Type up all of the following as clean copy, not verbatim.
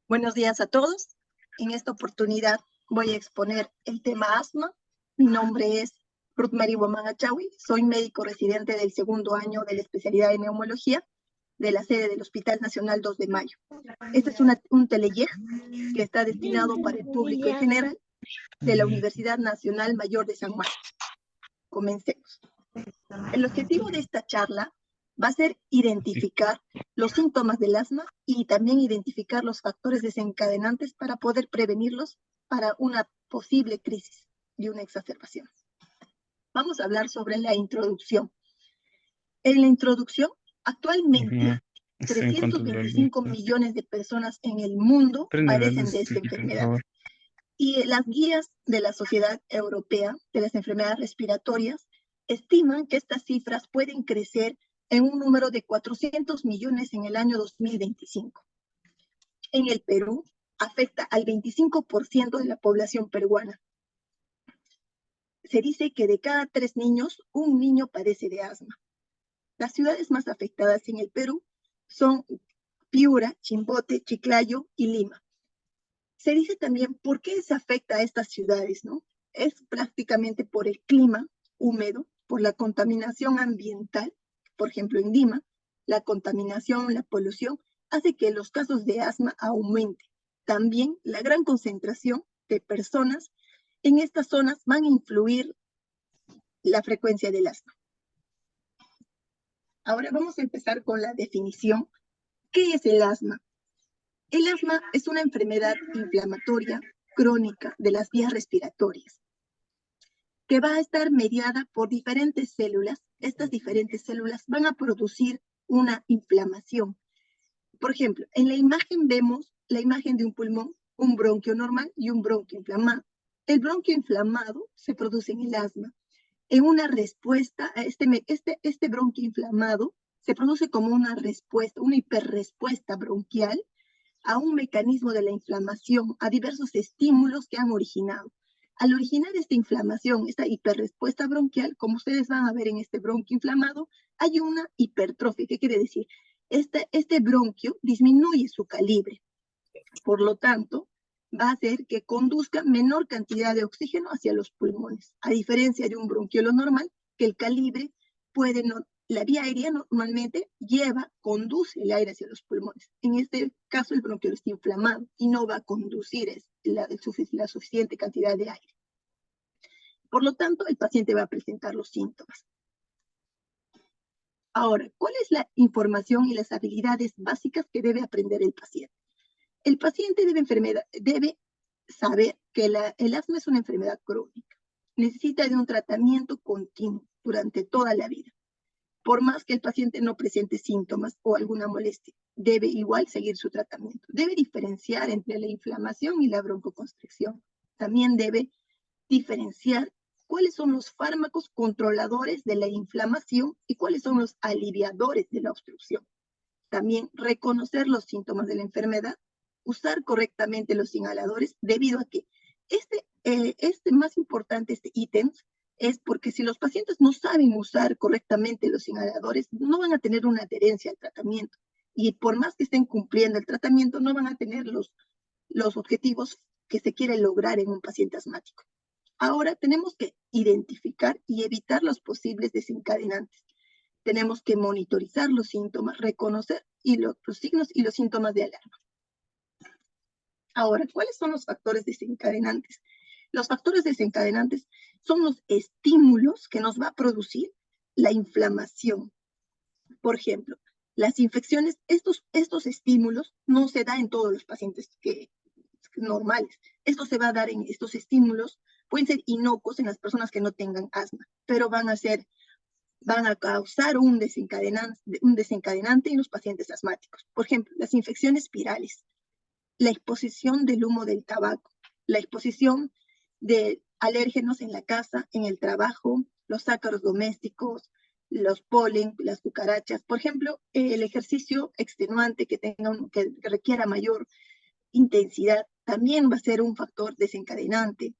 Buenos días a todos. En esta oportunidad voy a exponer el tema asma. Mi nombre es Ruth Mary Guamán Achawi. Soy médico residente del segundo año de la especialidad de neumología de la sede del Hospital Nacional 2 de Mayo. Este es un teleyej que está destinado para el público en general de la Universidad Nacional Mayor de San Marcos. Comencemos. El objetivo de esta charla va a ser identificar los síntomas del asma y también identificar los factores desencadenantes para poder prevenirlos para una posible crisis y una exacerbación. Vamos a hablar sobre la introducción. En la introducción, actualmente 325 millones de personas en el mundo padecen de esta enfermedad. Y las guías de la Sociedad Europea de las Enfermedades Respiratorias estiman que estas cifras pueden crecer en un número de 400 millones en el año 2025. En el Perú, afecta al 25% de la población peruana. Se dice que de cada 3 niños, un niño padece de asma. Las ciudades más afectadas en el Perú son Piura, Chimbote, Chiclayo y Lima. Se dice también por qué se afecta a estas ciudades, ¿no? Es prácticamente por el clima húmedo, por la contaminación ambiental. Por ejemplo, en Lima, la contaminación, la polución, hace que los casos de asma aumenten. También la gran concentración de personas en estas zonas van a influir la frecuencia del asma. Ahora vamos a empezar con la definición. ¿Qué es el asma? El asma es una enfermedad inflamatoria crónica de las vías respiratorias que va a estar mediada por diferentes células. Estas diferentes células van a producir una inflamación. Por ejemplo, en la imagen vemos la imagen de un pulmón, un bronquio normal y un bronquio inflamado. El bronquio inflamado se produce en el asma. En una respuesta a este bronquio inflamado se produce como una respuesta, una hiperrespuesta bronquial a un mecanismo de la inflamación, a diversos estímulos que han originado. Al originar esta inflamación, esta hiperrespuesta bronquial, como ustedes van a ver en este bronquio inflamado, hay una hipertrofia. ¿Qué quiere decir? Este bronquio disminuye su calibre. Por lo tanto, va a hacer que conduzca menor cantidad de oxígeno hacia los pulmones, a diferencia de un bronquiolo normal, que el calibre puede no, la vía aérea normalmente conduce el aire hacia los pulmones. En este caso, el bronquiolo está inflamado y no va a conducir la suficiente cantidad de aire. Por lo tanto, el paciente va a presentar los síntomas. Ahora, ¿cuál es la información y las habilidades básicas que debe aprender el paciente? El paciente debe saber que el asma es una enfermedad crónica. Necesita de un tratamiento continuo durante toda la vida. Por más que el paciente no presente síntomas o alguna molestia, debe igual seguir su tratamiento. Debe diferenciar entre la inflamación y la broncoconstricción. También debe diferenciar cuáles son los fármacos controladores de la inflamación y cuáles son los aliviadores de la obstrucción. También reconocer los síntomas de la enfermedad, usar correctamente los inhaladores, debido a que más importante, este ítem, es porque si los pacientes no saben usar correctamente los inhaladores, no van a tener una adherencia al tratamiento. Y por más que estén cumpliendo el tratamiento, no van a tener los objetivos que se quiere lograr en un paciente asmático. Ahora tenemos que identificar y evitar los posibles desencadenantes. Tenemos que monitorizar los síntomas, reconocer los signos y los síntomas de alarma. Ahora, ¿cuáles son los factores desencadenantes? Los factores desencadenantes son los estímulos que nos va a producir la inflamación. Por ejemplo, las infecciones, estos estímulos no se dan en todos los pacientes normales. Esto se va a dar en estos estímulos, pueden ser inocuos en las personas que no tengan asma, pero van a causar un desencadenante en los pacientes asmáticos. Por ejemplo, las infecciones virales, la exposición del humo del tabaco, la exposición de alérgenos en la casa, en el trabajo, los ácaros domésticos, los polen, las cucarachas. Por ejemplo, el ejercicio extenuante que requiera mayor intensidad también va a ser un factor desencadenante.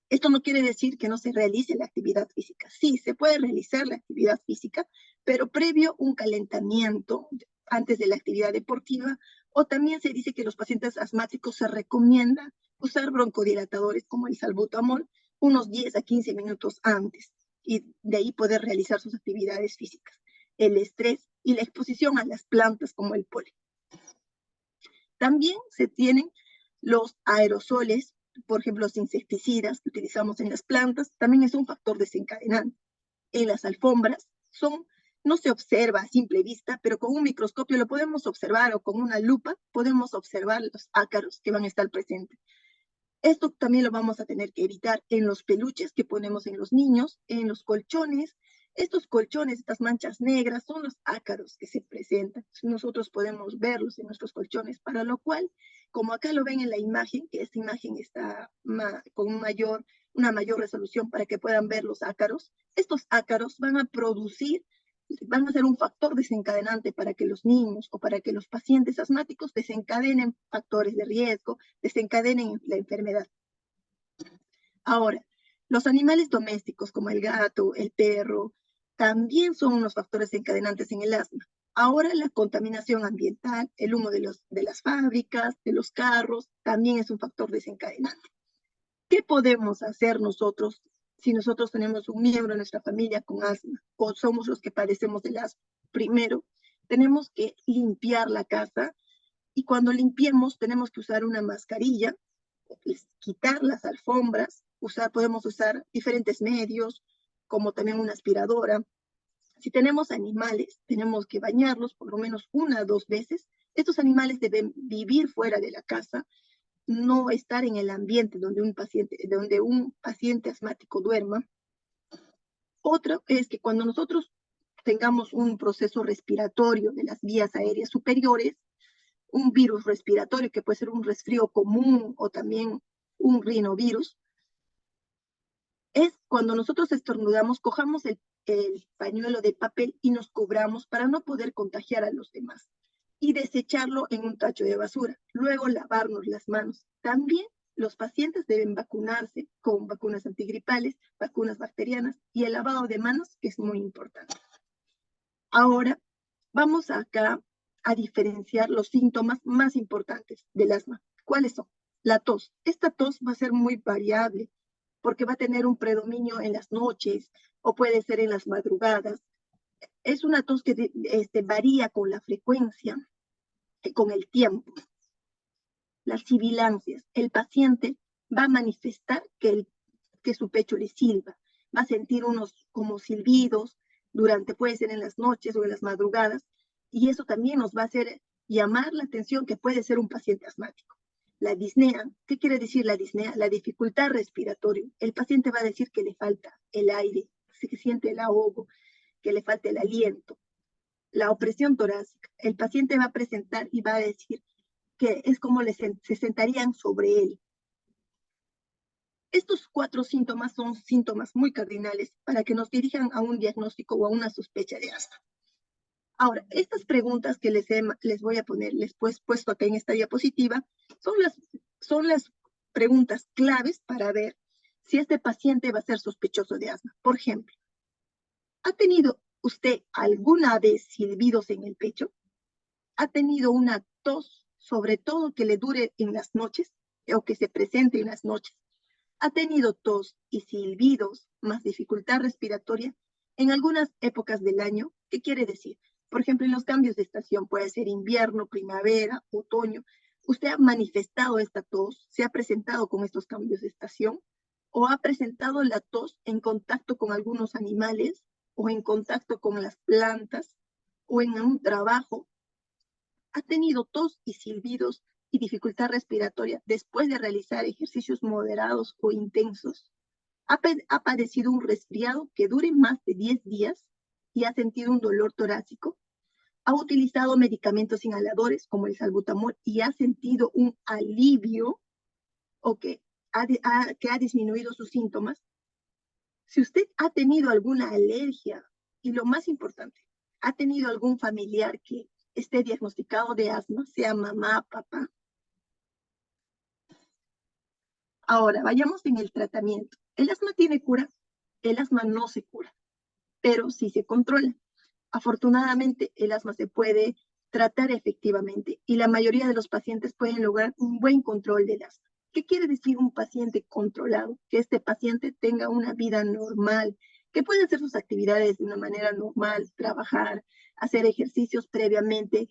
Esto no quiere decir que no se realice la actividad física. Sí, se puede realizar la actividad física, pero previo un calentamiento antes de la actividad deportiva, o también se dice que los pacientes asmáticos se recomienda usar broncodilatadores como el salbutamol unos 10 a 15 minutos antes, y de ahí poder realizar sus actividades físicas. El estrés y la exposición a las plantas como el polen. También se tienen los aerosoles, por ejemplo, los insecticidas que utilizamos en las plantas, también es un factor desencadenante. En las alfombras no se observa a simple vista, pero con un microscopio lo podemos observar, o con una lupa podemos observar los ácaros que van a estar presentes. Esto también lo vamos a tener que evitar en los peluches que ponemos en los niños, en los colchones. Estos colchones, estas manchas negras, son los ácaros que se presentan. Nosotros podemos verlos en nuestros colchones, para lo cual, como acá lo ven en la imagen, que esta imagen está con una mayor resolución para que puedan ver los ácaros, estos ácaros van a ser un factor desencadenante para que los niños o para que los pacientes asmáticos desencadenen factores de riesgo, desencadenen la enfermedad. Ahora, los animales domésticos como el gato, el perro, también son unos factores desencadenantes en el asma. Ahora la contaminación ambiental, el humo de las fábricas, de los carros, también es un factor desencadenante. ¿Qué podemos hacer nosotros si nosotros tenemos un miembro de nuestra familia con asma o somos los que padecemos del asma? Primero, tenemos que limpiar la casa, y cuando limpiemos tenemos que usar una mascarilla, quitar las alfombras, podemos usar diferentes medios, como también una aspiradora. Si tenemos animales, tenemos que bañarlos por lo menos 1 o 2 veces. Estos animales deben vivir fuera de la casa, no estar en el ambiente donde un paciente asmático duerma. Otro es que cuando nosotros tengamos un proceso respiratorio de las vías aéreas superiores, un virus respiratorio que puede ser un resfrío común o también un rinovirus, es cuando nosotros estornudamos, cojamos el pañuelo de papel y nos cubramos para no poder contagiar a los demás, y desecharlo en un tacho de basura. Luego lavarnos las manos. También los pacientes deben vacunarse con vacunas antigripales, vacunas bacterianas, y el lavado de manos, que es muy importante. Ahora, vamos acá a diferenciar los síntomas más importantes del asma. ¿Cuáles son? La tos. Esta tos va a ser muy variable, porque va a tener un predominio en las noches o puede ser en las madrugadas. Es una tos que varía con la frecuencia y con el tiempo. Las sibilancias. El paciente va a manifestar que su pecho le silba, va a sentir unos como silbidos puede ser en las noches o en las madrugadas, y eso también nos va a hacer llamar la atención que puede ser un paciente asmático. La disnea, ¿qué quiere decir la disnea? La dificultad respiratoria. El paciente va a decir que le falta el aire, que siente el ahogo, que le falta el aliento. La opresión torácica. El paciente va a presentar y va a decir que es como se sentarían sobre él. Estos 4 síntomas son síntomas muy cardinales para que nos dirijan a un diagnóstico o a una sospecha de asma. Ahora, estas preguntas que les voy a poner, puesto acá en esta diapositiva, son las preguntas claves para ver si este paciente va a ser sospechoso de asma. Por ejemplo, ¿ha tenido usted alguna vez silbidos en el pecho? ¿Ha tenido una tos, sobre todo que le dure en las noches o que se presente en las noches? ¿Ha tenido tos y silbidos más dificultad respiratoria en algunas épocas del año? ¿Qué quiere decir? Por ejemplo, en los cambios de estación, puede ser invierno, primavera, otoño. ¿Usted ha manifestado esta tos? ¿Se ha presentado con estos cambios de estación? ¿O ha presentado la tos en contacto con algunos animales o en contacto con las plantas o en un trabajo? ¿Ha tenido tos y silbidos y dificultad respiratoria después de realizar ejercicios moderados o intensos? ¿Ha padecido un resfriado que dure más de 10 días y ha sentido un dolor torácico? ¿Ha utilizado medicamentos inhaladores como el salbutamol y ha sentido un alivio o que ha disminuido sus síntomas? Si usted ha tenido alguna alergia, y lo más importante, ha tenido algún familiar que esté diagnosticado de asma, sea mamá, papá. Ahora, vayamos en el tratamiento. ¿El asma tiene cura? El asma no se cura, pero sí se controla. Afortunadamente, el asma se puede tratar efectivamente y la mayoría de los pacientes pueden lograr un buen control del asma. ¿Qué quiere decir un paciente controlado? Que este paciente tenga una vida normal, que pueda hacer sus actividades de una manera normal, trabajar, hacer ejercicios previamente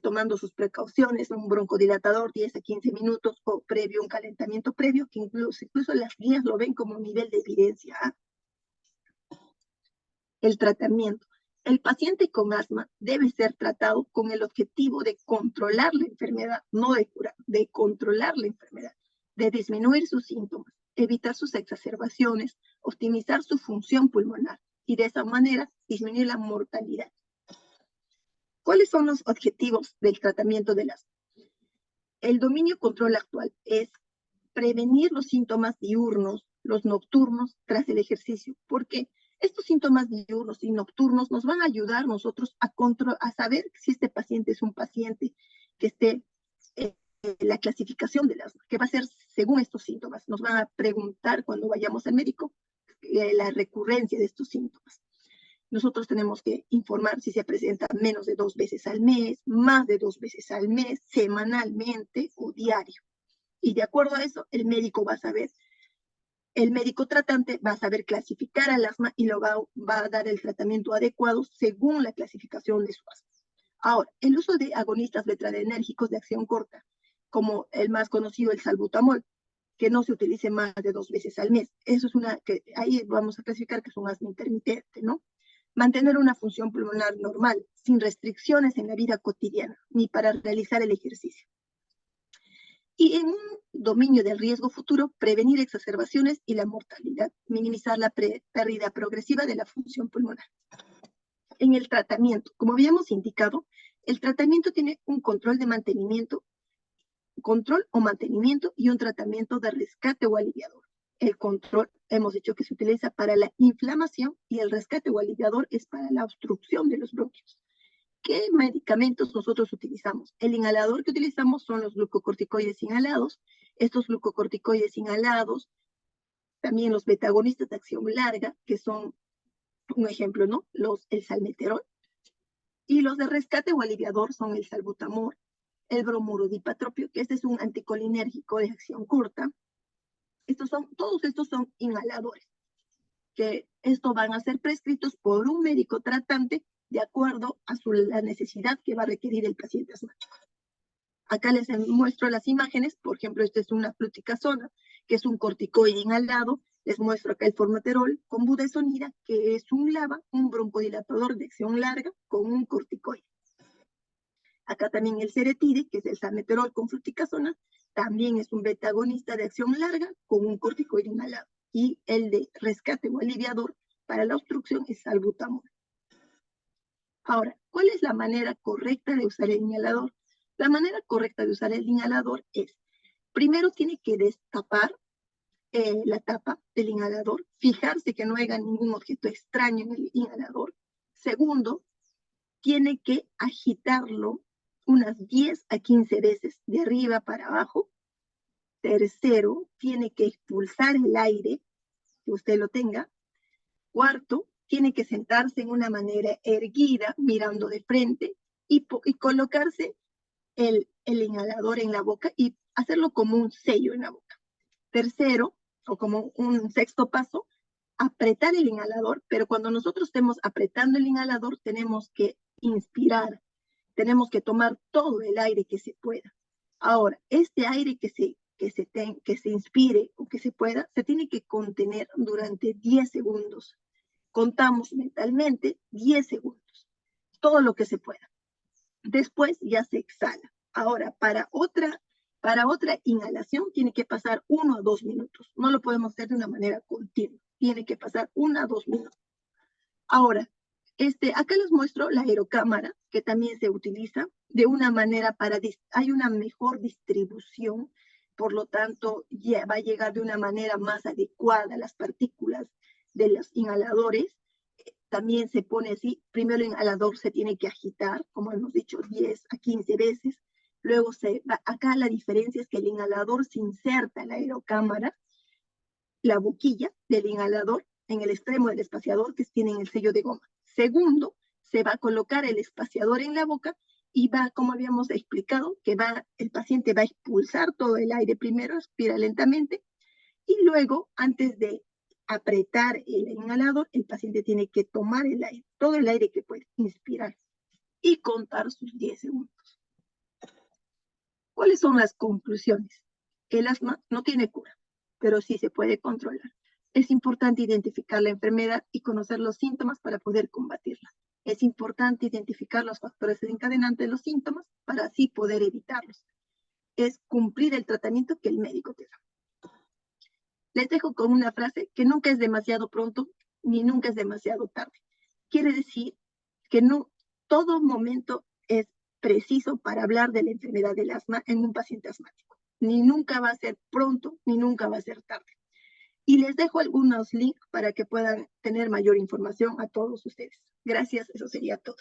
tomando sus precauciones, un broncodilatador 10 a 15 minutos o previo, un calentamiento previo, que incluso las guías lo ven como un nivel de evidencia. El tratamiento. El paciente con asma debe ser tratado con el objetivo de controlar la enfermedad, no de curar, de controlar la enfermedad, de disminuir sus síntomas, evitar sus exacerbaciones, optimizar su función pulmonar y de esa manera disminuir la mortalidad. ¿Cuáles son los objetivos del tratamiento del asma? El dominio control actual es prevenir los síntomas diurnos, los nocturnos tras el ejercicio, porque estos síntomas diurnos y nocturnos nos van a ayudar nosotros a saber si este paciente es un paciente que esté en la clasificación del asma, que va a ser según estos síntomas. Nos van a preguntar cuando vayamos al médico la recurrencia de estos síntomas. Nosotros tenemos que informar si se presenta menos de 2 veces al mes, más de 2 veces al mes, semanalmente o diario. Y de acuerdo a eso, el médico va a saber, el médico tratante va a saber clasificar al asma y lo va a dar el tratamiento adecuado según la clasificación de su asma. Ahora, el uso de agonistas beta-adrenérgicos de acción corta, como el más conocido, el salbutamol, que no se utilice más de 2 veces al mes. Eso es ahí vamos a clasificar que es un asma intermitente, ¿no? Mantener una función pulmonar normal, sin restricciones en la vida cotidiana, ni para realizar el ejercicio. Y en un dominio del riesgo futuro, prevenir exacerbaciones y la mortalidad, minimizar la pérdida progresiva de la función pulmonar. En el tratamiento, como habíamos indicado, el tratamiento tiene un control o mantenimiento y un tratamiento de rescate o aliviador. El control, hemos dicho que se utiliza para la inflamación y el rescate o aliviador es para la obstrucción de los bronquios. ¿Qué medicamentos nosotros utilizamos? El inhalador que utilizamos son los glucocorticoides inhalados. Estos glucocorticoides inhalados, también los beta-agonistas de acción larga, que son un ejemplo, ¿no? El salmeterol. Y los de rescate o aliviador son el salbutamol, el bromurodipatropio, que este es un anticolinérgico de acción corta. Todos estos son inhaladores, que estos van a ser prescritos por un médico tratante de acuerdo a la necesidad que va a requerir el paciente asmático. Acá les muestro las imágenes, por ejemplo, esta es una fluticasona, que es un corticoide inhalado. Les muestro acá el formoterol con budesonida, que es un LABA, un broncodilatador de acción larga con un corticoide. Acá también el ceretide, que es el salmeterol con fluticasona, también es un beta-agonista de acción larga con un corticoide inhalado. Y el de rescate o aliviador para la obstrucción es salbutamol. Ahora, ¿cuál es la manera correcta de usar el inhalador? La manera correcta de usar el inhalador es, primero tiene que destapar la tapa del inhalador, fijarse que no haya ningún objeto extraño en el inhalador. Segundo, tiene que agitarlo unas 10 a 15 veces de arriba para abajo. Tercero, tiene que expulsar el aire, que usted lo tenga. Cuarto, tiene que sentarse en una manera erguida, mirando de frente, y colocarse el inhalador en la boca y hacerlo como un sello en la boca. Tercero, o como un sexto paso, apretar el inhalador, pero cuando nosotros estemos apretando el inhalador tenemos que inspirar, tenemos que tomar todo el aire que se pueda. Ahora, este aire que se inspire o que se pueda, se tiene que contener durante 10 segundos. Contamos mentalmente 10 segundos, todo lo que se pueda. Después ya se exhala. Ahora, para otra inhalación tiene que pasar 1 a 2 minutos. No lo podemos hacer de una manera continua. Tiene que pasar 1 a 2 minutos. Ahora, acá les muestro la aerocámara, que también se utiliza de una manera hay una mejor distribución, por lo tanto, ya va a llegar de una manera más adecuada las partículas de los inhaladores. También se pone así, primero el inhalador se tiene que agitar, como hemos dicho, 10 a 15 veces. Luego acá la diferencia es que el inhalador se inserta en la aerocámara la boquilla del inhalador en el extremo del espaciador que tiene el sello de goma. Segundo, se va a colocar el espaciador en la boca y va, como habíamos explicado, que el paciente va a expulsar todo el aire primero, respira lentamente, y luego, antes de apretar el inhalador, el paciente tiene que tomar el aire, todo el aire que puede inspirar, y contar sus 10 segundos. ¿Cuáles son las conclusiones? El asma no tiene cura, pero sí se puede controlar. Es importante identificar la enfermedad y conocer los síntomas para poder combatirla. Es importante identificar los factores desencadenantes de los síntomas para así poder evitarlos. Es cumplir el tratamiento que el médico te da. Les dejo con una frase que nunca es demasiado pronto ni nunca es demasiado tarde. Quiere decir que no todo momento es preciso para hablar de la enfermedad del asma en un paciente asmático. Ni nunca va a ser pronto, ni nunca va a ser tarde. Y les dejo algunos links para que puedan tener mayor información a todos ustedes. Gracias, eso sería todo.